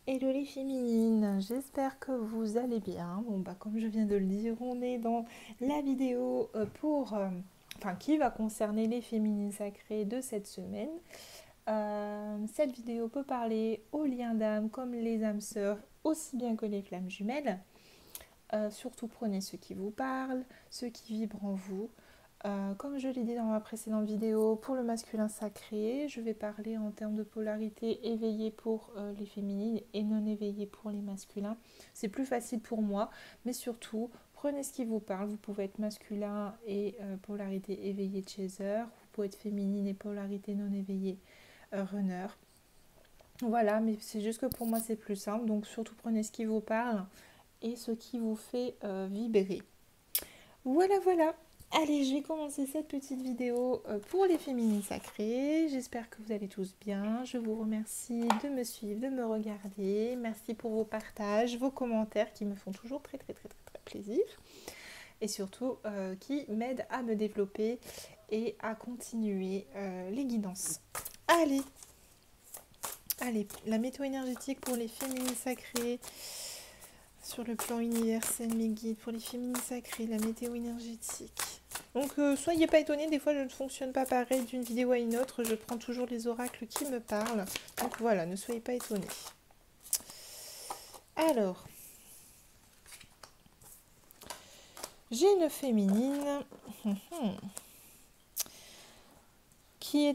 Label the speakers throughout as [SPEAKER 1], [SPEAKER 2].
[SPEAKER 1] Hello les féminines, j'espère que vous allez bien. Bon bah comme je viens de le dire, on est dans la vidéo qui va concerner les féminines sacrées de cette semaine. Cette vidéo peut parler aux liens d'âme comme les âmes sœurs, aussi bien que les flammes jumelles. Surtout prenez ce qui vous parle, ce qui vibre en vous. Comme je l'ai dit dans ma précédente vidéo, pour le masculin sacré, je vais parler en termes de polarité éveillée pour les féminines et non éveillée pour les masculins. C'est plus facile pour moi, mais surtout, prenez ce qui vous parle. Vous pouvez être masculin et polarité éveillée chaser, vous pouvez être féminine et polarité non éveillée runner. Voilà, mais c'est juste que pour moi c'est plus simple, donc surtout prenez ce qui vous parle et ce qui vous fait vibrer. Voilà, voilà. Allez, je vais commencer cette petite vidéo pour les féminines sacrées. J'espère que vous allez tous bien. Je vous remercie de me suivre, de me regarder. Merci pour vos partages, vos commentaires qui me font toujours très très très très, très plaisir. Et surtout qui m'aident à me développer et à continuer les guidances. Allez, allez, la météo énergétique pour les féminines sacrées. Sur le plan universel, mes guides pour les féminines sacrées, la météo énergétique. Donc soyez pas étonnés, des fois je ne fonctionne pas pareil d'une vidéo à une autre, je prends toujours les oracles qui me parlent. Donc voilà, ne soyez pas étonnés. Alors, j'ai une féminine qui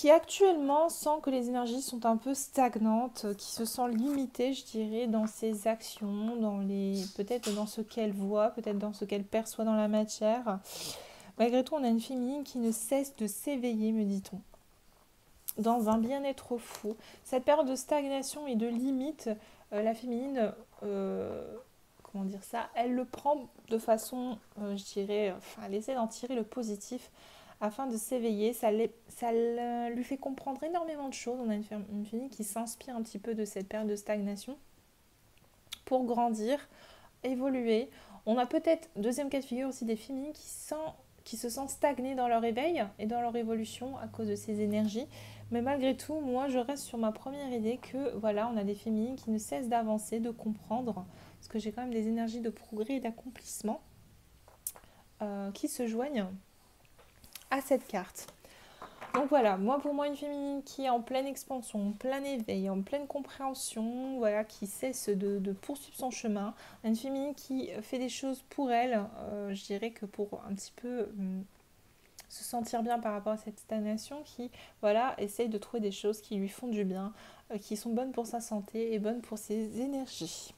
[SPEAKER 1] actuellement sent que les énergies sont un peu stagnantes, qui se sent limitée, je dirais, dans ses actions, peut-être dans ce qu'elle voit, peut-être dans ce qu'elle perçoit dans la matière. Malgré tout, on a une féminine qui ne cesse de s'éveiller, me dit-on, dans un bien-être fou. Cette période de stagnation et de limite, la féminine, comment dire ça, elle le prend de façon, je dirais, elle essaie d'en tirer le positif afin de s'éveiller. Ça lui fait comprendre énormément de choses. On a une féminine qui s'inspire un petit peu de cette période de stagnation pour grandir, évoluer. On a peut-être, deuxième cas de figure aussi, des féminines qui se sentent stagnées dans leur éveil et dans leur évolution à cause de ces énergies. Mais malgré tout, moi, je reste sur ma première idée que, voilà, on a des féminines qui ne cessent d'avancer, de comprendre, parce que j'ai quand même des énergies de progrès et d'accomplissement qui se joignent à cette carte. Donc voilà, pour moi, une féminine qui est en pleine expansion, en plein éveil, en pleine compréhension, voilà, qui cesse de poursuivre son chemin. Une féminine qui fait des choses pour elle, je dirais que pour un petit peu se sentir bien par rapport à cette stagnation, qui, voilà, essaye de trouver des choses qui lui font du bien, qui sont bonnes pour sa santé et bonnes pour ses énergies.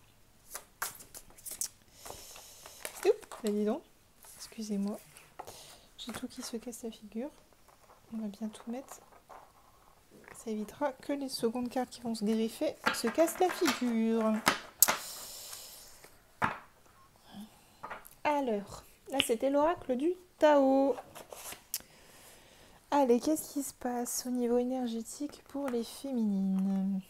[SPEAKER 1] Oups, dis donc, excusez-moi, j'ai tout qui se casse la figure. On va bien tout mettre. Ça évitera que les secondes cartes qui vont se griffer se cassent la figure. Alors, là c'était l'oracle du Tao. Allez, qu'est-ce qui se passe au niveau énergétique pour les féminines?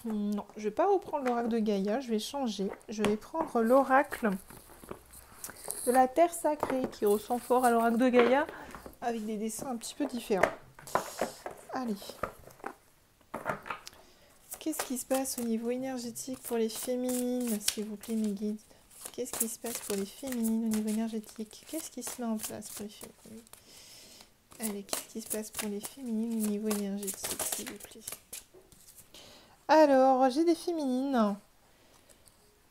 [SPEAKER 1] Non, je ne vais pas reprendre l'oracle de Gaïa, je vais changer. Je vais prendre l'oracle de la terre sacrée qui ressemble fort à l'oracle de Gaïa avec des dessins un petit peu différents. Allez. Qu'est-ce qui se passe au niveau énergétique pour les féminines, s'il vous plaît, mes guides? Qu'est-ce qui se passe pour les féminines au niveau énergétique? Qu'est-ce qui se met en place pour les féminines? Allez, qu'est-ce qui se passe pour les féminines au niveau énergétique, s'il vous plaît? Alors, j'ai des féminines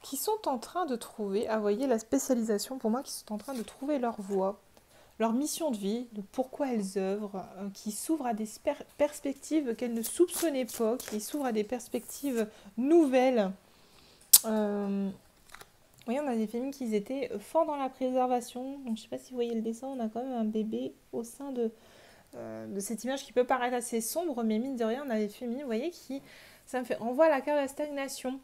[SPEAKER 1] qui sont en train de trouver, ah, voyez la spécialisation pour moi, qui sont en train de trouver leur voie, leur mission de vie, de pourquoi elles œuvrent, qui s'ouvrent à des perspectives qu'elles ne soupçonnaient pas, qui s'ouvrent à des perspectives nouvelles. Oui, on a des féminines qui étaient forts dans la préservation. Donc, je ne sais pas si vous voyez le dessin, on a quand même un bébé au sein de cette image qui peut paraître assez sombre, mais mine de rien, on a des féminines, vous voyez, ça me fait renvoie à la carte de la stagnation,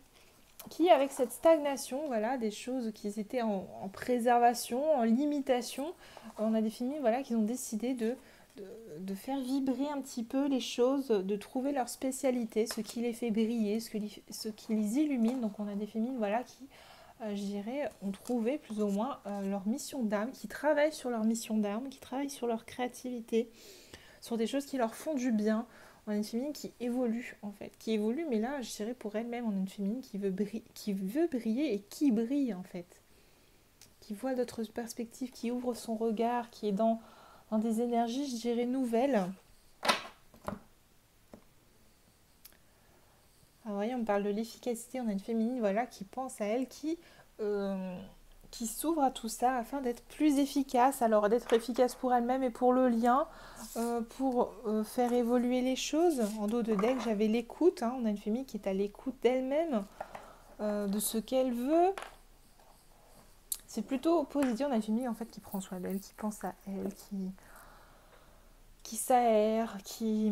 [SPEAKER 1] qui avec cette stagnation, voilà, des choses qui étaient en préservation, en limitation, on a des féminines, voilà, qui ont décidé de faire vibrer un petit peu les choses, de trouver leur spécialité, ce qui les fait briller, ce qui les illumine. Donc on a des féminines, voilà, qui je dirais, ont trouvé plus ou moins leur mission d'âme, qui travaillent sur leur mission d'âme, qui travaillent sur leur créativité, sur des choses qui leur font du bien. On a une féminine qui évolue en fait, qui évolue, mais là je dirais pour elle-même, on a une féminine qui veut briller et qui brille en fait, qui voit d'autres perspectives, qui ouvre son regard, qui est dans des énergies, je dirais, nouvelles. Alors, voyez, on parle de l'efficacité, on a une féminine, voilà, qui pense à elle, qui s'ouvre à tout ça afin d'être plus efficace, alors d'être efficace pour elle-même et pour le lien, pour faire évoluer les choses. En dos de deck, j'avais l'écoute, hein. On a une féminine qui est à l'écoute d'elle-même, de ce qu'elle veut. C'est plutôt positif, on a une féminine en fait qui prend soin d'elle, qui pense à elle, qui s'aère, qui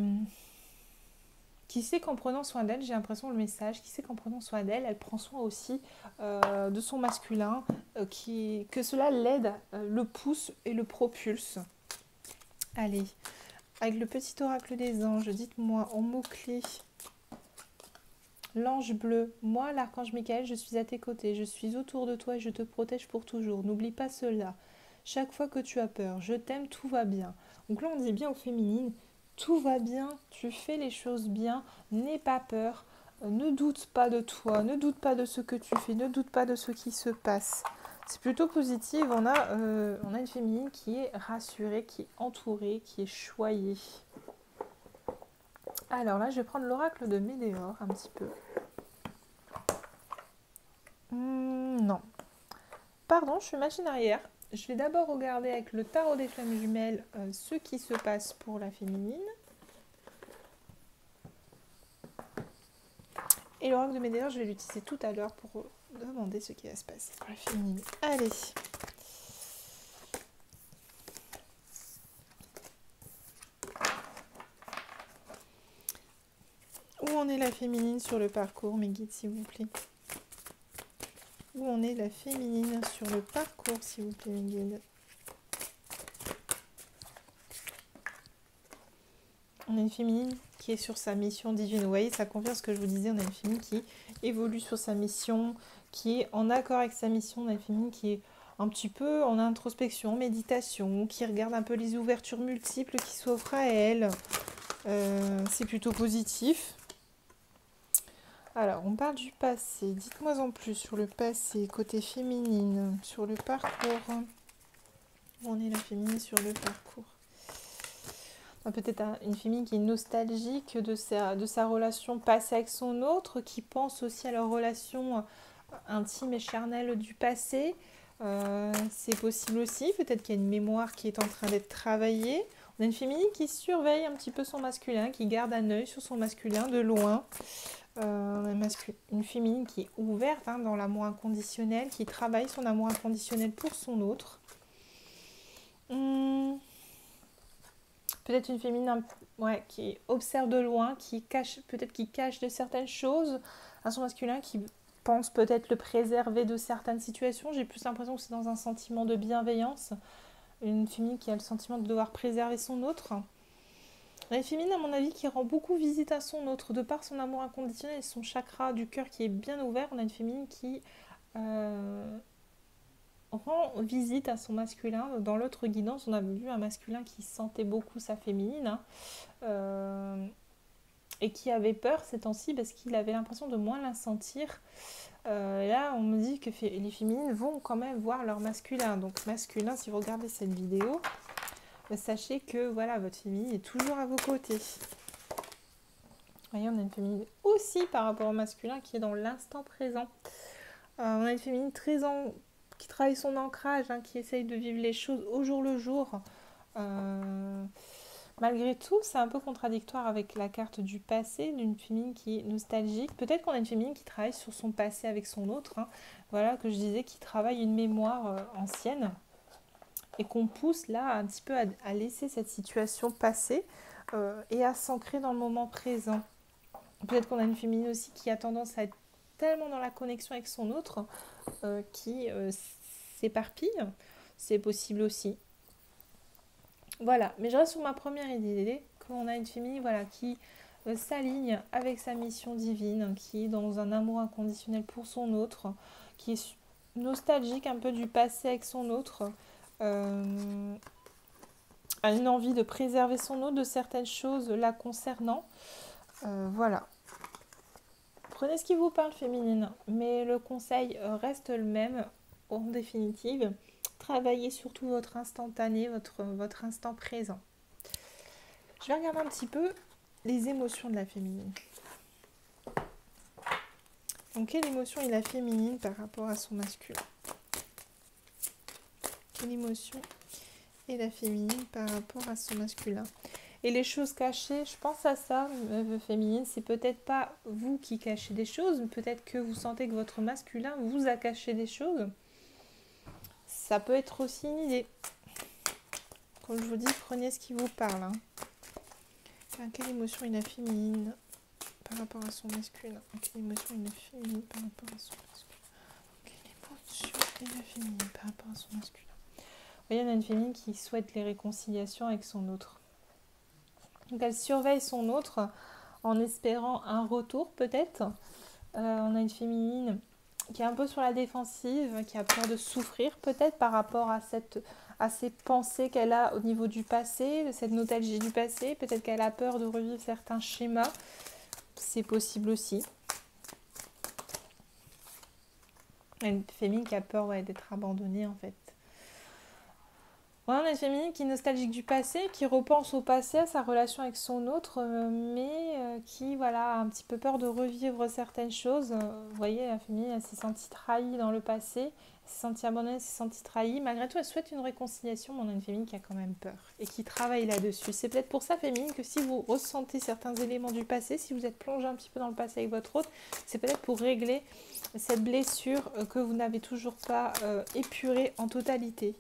[SPEAKER 1] sait qu'en prenant soin d'elle, j'ai l'impression le message, qui sait qu'en prenant soin d'elle, elle prend soin aussi de son masculin, que cela l'aide, le pousse et le propulse. Allez, avec le petit oracle des anges, dites-moi en mots-clés. L'ange bleu, moi l'archange Michael, je suis à tes côtés, je suis autour de toi et je te protège pour toujours. N'oublie pas cela. Chaque fois que tu as peur, je t'aime, tout va bien. Donc là on dit bien au féminine, tout va bien, tu fais les choses bien, n'aie pas peur, ne doute pas de toi, ne doute pas de ce que tu fais, ne doute pas de ce qui se passe. C'est plutôt positif, on a une féminine qui est rassurée, qui est entourée, qui est choyée. Alors là, je vais prendre l'oracle de Médéor un petit peu. Non. Pardon, je suis machine arrière. Je vais d'abord regarder avec le tarot des flammes jumelles ce qui se passe pour la féminine. Et l'oracle de Médéor, je vais l'utiliser tout à l'heure pour demander ce qui va se passer pour la féminine. Allez. Où en est la féminine sur le parcours, mes guides, s'il vous plaît? Où en est la féminine sur le parcours, s'il vous plaît, mes guides? On a une féminine qui est sur sa mission divine. Vous voyez, ça confirme ce que je vous disais. On a une féminine qui évolue sur sa mission, qui est en accord avec sa mission. On a une féminine qui est un petit peu en introspection, méditation, qui regarde un peu les ouvertures multiples qui s'offrent à elle. C'est plutôt positif. Alors, on parle du passé. Dites-moi en plus sur le passé, côté féminine, sur le parcours. Où en est la féminine sur le parcours? Peut-être une féminine qui est nostalgique de sa relation passée avec son autre, qui pense aussi à leur relation intime et charnelle du passé. C'est possible aussi. Peut-être qu'il y a une mémoire qui est en train d'être travaillée. On a une féminine qui surveille un petit peu son masculin, qui garde un œil sur son masculin de loin. Une féminine qui est ouverte dans l'amour inconditionnel, qui travaille son amour inconditionnel pour son autre. Peut-être une féminine qui observe de loin, qui cache de certaines choses à son masculin, qui pense peut-être le préserver de certaines situations. J'ai plus l'impression que c'est dans un sentiment de bienveillance. Une féminine qui a le sentiment de devoir préserver son autre. Une féminine, à mon avis, qui rend beaucoup visite à son autre, de par son amour inconditionnel et son chakra du cœur qui est bien ouvert. On a une féminine qui rend visite à son masculin. Dans l'autre guidance, on a vu un masculin qui sentait beaucoup sa féminine et qui avait peur ces temps-ci parce qu'il avait l'impression de moins la sentir. Là, on me dit que les féminines vont quand même voir leur masculin. Donc masculin, si vous regardez cette vidéo, sachez que voilà, votre féminine est toujours à vos côtés. Voyez, on a une féminine aussi par rapport au masculin qui est dans l'instant présent. On a une féminine qui travaille son ancrage, qui essaye de vivre les choses au jour le jour. Malgré tout, c'est un peu contradictoire avec la carte du passé, d'une féminine qui est nostalgique. Peut-être qu'on a une féminine qui travaille sur son passé avec son autre. Voilà, que je disais, qui travaille une mémoire ancienne. Et qu'on pousse là un petit peu à laisser cette situation passer et à s'ancrer dans le moment présent. Peut-être qu'on a une féminine aussi qui a tendance à être tellement dans la connexion avec son autre qui s'éparpille. C'est possible aussi. Voilà, mais je reste sur ma première idée, qu'on a une féminine qui s'aligne avec sa mission divine, qui est dans un amour inconditionnel pour son autre, qui est nostalgique un peu du passé avec son autre. a une envie de préserver son autre de certaines choses la concernant. Voilà. Prenez ce qui vous parle féminine, mais le conseil reste le même en définitive. Travaillez surtout votre instantané, votre instant présent. Je vais regarder un petit peu les émotions de la féminine. Donc, quelle émotion est la féminine par rapport à son masculin? Quelle émotion est la féminine par rapport à son masculin? Et les choses cachées, je pense à ça, féminine, c'est peut-être pas vous qui cachez des choses, peut-être que vous sentez que votre masculin vous a caché des choses. Ça peut être aussi une idée. Comme je vous dis, prenez ce qui vous parle. Hein. Quelle émotion est la féminine par rapport à son masculin? Quelle émotion est la féminine par rapport à son masculin? Quelle émotion est la féminine par rapport à son masculin? Vous voyez, on a une féminine qui souhaite les réconciliations avec son autre. Donc elle surveille son autre en espérant un retour peut-être. On a une féminine qui est un peu sur la défensive, qui a peur de souffrir peut-être par rapport à ces pensées qu'elle a au niveau du passé, cette nostalgie du passé. Peut-être qu'elle a peur de revivre certains schémas. C'est possible aussi. Une féminine qui a peur d'être abandonnée en fait. Ouais, on a une féminine qui est nostalgique du passé, qui repense au passé, à sa relation avec son autre, mais qui a un petit peu peur de revivre certaines choses. Vous voyez, la féminine, elle s'est sentie trahie dans le passé, elle s'est sentie abandonnée, elle s'est sentie trahie. Malgré tout, elle souhaite une réconciliation, mais on a une féminine qui a quand même peur et qui travaille là-dessus. C'est peut-être pour ça, féminine, que si vous ressentez certains éléments du passé, si vous êtes plongé un petit peu dans le passé avec votre autre, c'est peut-être pour régler cette blessure que vous n'avez toujours pas épurée en totalité.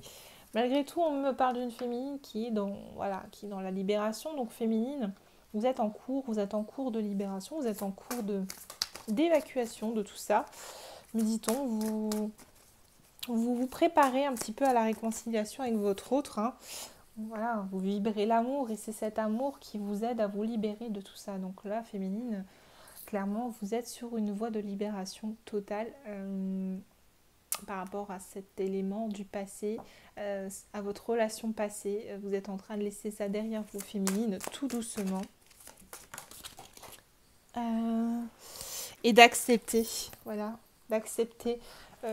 [SPEAKER 1] Malgré tout, on me parle d'une féminine qui est dans la libération. Donc féminine, vous êtes en cours de libération, vous êtes en cours d'évacuation de tout ça. Me dit-on, vous préparez un petit peu à la réconciliation avec votre autre. Hein. Voilà, vous vibrez l'amour et c'est cet amour qui vous aide à vous libérer de tout ça. Donc là, féminine, clairement, vous êtes sur une voie de libération totale. Par rapport à cet élément du passé, à votre relation passée. Vous êtes en train de laisser ça derrière vous, féminine, tout doucement. Et d'accepter, d'accepter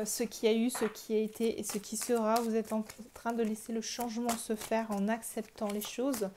[SPEAKER 1] ce qui a eu, ce qui a été et ce qui sera. Vous êtes en train de laisser le changement se faire en acceptant les choses.